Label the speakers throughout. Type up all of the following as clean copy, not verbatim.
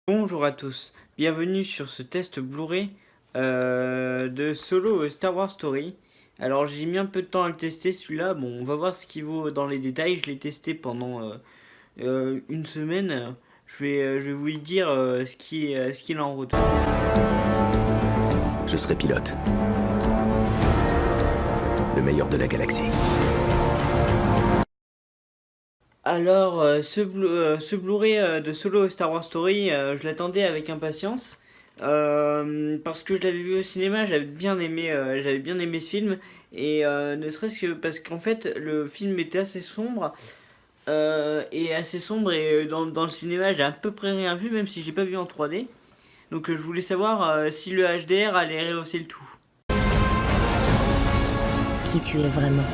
Speaker 1: Bonjour à tous, bienvenue sur ce test Blu-ray de Solo Star Wars Story. Alors j'ai mis un peu de temps à le tester celui-là, bon on va voir ce qu'il vaut dans les détails, je l'ai testé pendant une semaine. Je vais vous dire ce qu'il en retourne.
Speaker 2: Je serai pilote. Le meilleur de la galaxie.
Speaker 1: Alors ce Blu-ray de Solo Star Wars Story, je l'attendais avec impatience. Parce que je l'avais vu au cinéma, j'avais bien aimé ce film et ne serait-ce que parce qu'en fait le film était assez sombre et dans le cinéma j'ai à peu près rien vu même si je l'ai pas vu en 3D. Donc je voulais savoir si le HDR allait rehausser le tout.
Speaker 3: Qui tu es vraiment?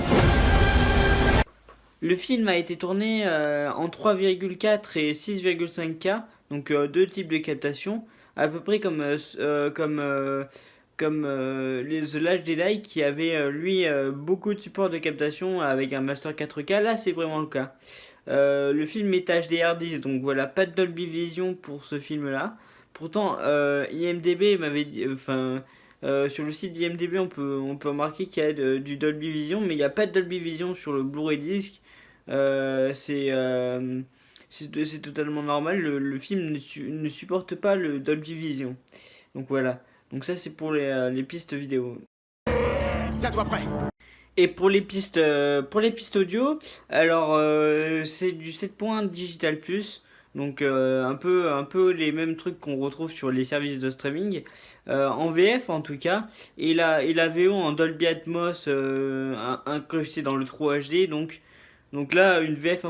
Speaker 1: Le film a été tourné en 3,4 et 6,5K, donc deux types de captation, à peu près comme les The Last Jedi qui avait lui beaucoup de support de captation avec un Master 4K. Là, c'est vraiment le cas. Le film est HDR10, donc voilà, pas de Dolby Vision pour ce film-là. Pourtant, IMDb m'avait dit, sur le site d'IMDb, on peut remarquer qu'il y a du Dolby Vision, mais il n'y a pas de Dolby Vision sur le Blu-ray disc. Euh, c'est euh, c'est totalement normal. Le film ne supporte pas le Dolby Vision. Donc voilà. Donc ça c'est pour les pistes vidéo.
Speaker 4: Tiens-toi prêt.
Speaker 1: Et pour les pistes audio, alors c'est du 7 points Digital Plus, donc un peu les mêmes trucs qu'on retrouve sur les services de streaming, en VF en tout cas, et la VO en Dolby Atmos incrustée dans le True HD, donc là une VO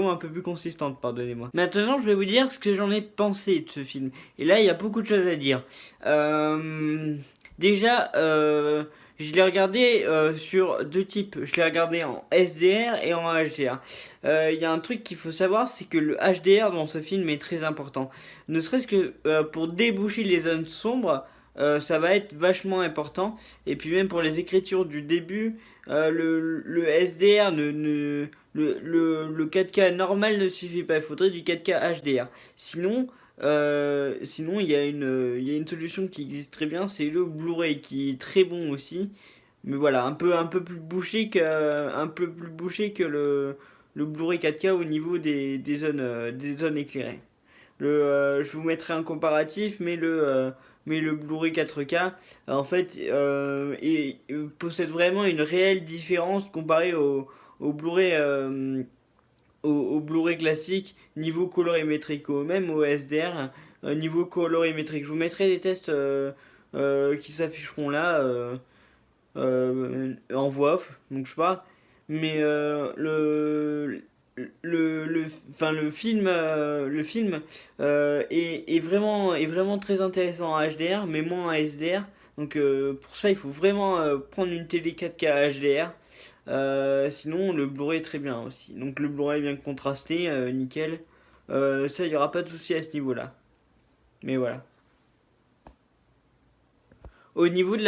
Speaker 1: un peu plus consistante, pardonnez-moi. Maintenant je vais vous dire ce que j'en ai pensé de ce film, et là il y a beaucoup de choses à dire. Déjà, je l'ai regardé sur deux types. Je l'ai regardé en SDR et en HDR. Il y a un truc qu'il faut savoir, c'est que le HDR dans ce film est très important. Ne serait-ce que pour déboucher les zones sombres, ça va être vachement important. Et puis même pour les écritures du début, le SDR le 4K normal ne suffit pas. Il faudrait du 4K HDR. Sinon, il y a une solution qui existe très bien, c'est le Blu-ray qui est très bon aussi. Mais voilà, un peu plus bouché que le Blu-ray 4K au niveau des zones éclairées. Je vous mettrai un comparatif, mais le Blu-ray 4K, en fait, possède vraiment une réelle différence comparé au Blu-ray au Blu-ray classique, niveau colorimétrique, ou même au SDR, niveau colorimétrique. Je vous mettrai des tests qui s'afficheront là en voix off, donc je parle. Mais le film est vraiment très intéressant en HDR, mais moins en SDR. Donc pour ça, il faut vraiment prendre une télé 4K HDR. Sinon, le Blu-ray est très bien aussi. Donc le Blu-ray est bien contrasté, nickel. Ça, il n'y aura pas de souci à ce niveau-là. Mais voilà. Au niveau de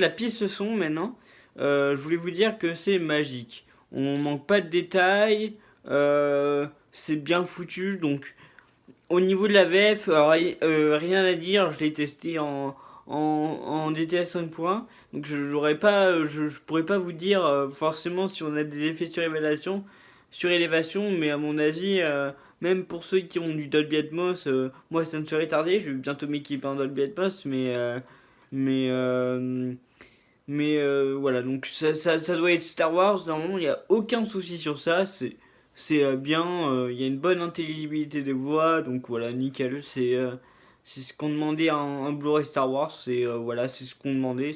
Speaker 1: la piste son maintenant, je voulais vous dire que c'est magique. On manque pas de détails, c'est bien foutu. Donc au niveau de la VF, alors, rien à dire. Je l'ai testé en DTS 5.1, donc je pourrais pas vous dire forcément si on a des effets sur élévation, mais à mon avis, même pour ceux qui ont du Dolby Atmos, moi ça ne serait tardé, je vais bientôt m'équiper en Dolby Atmos, mais, euh, voilà, donc ça doit être Star Wars, normalement il n'y a aucun souci sur ça, c'est bien, il y a une bonne intelligibilité des voix, donc voilà, nickel, c'est ce qu'on demandait à un Blu-ray Star Wars, voilà, c'est ce qu'on demandait,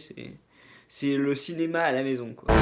Speaker 1: c'est le cinéma à la maison, quoi.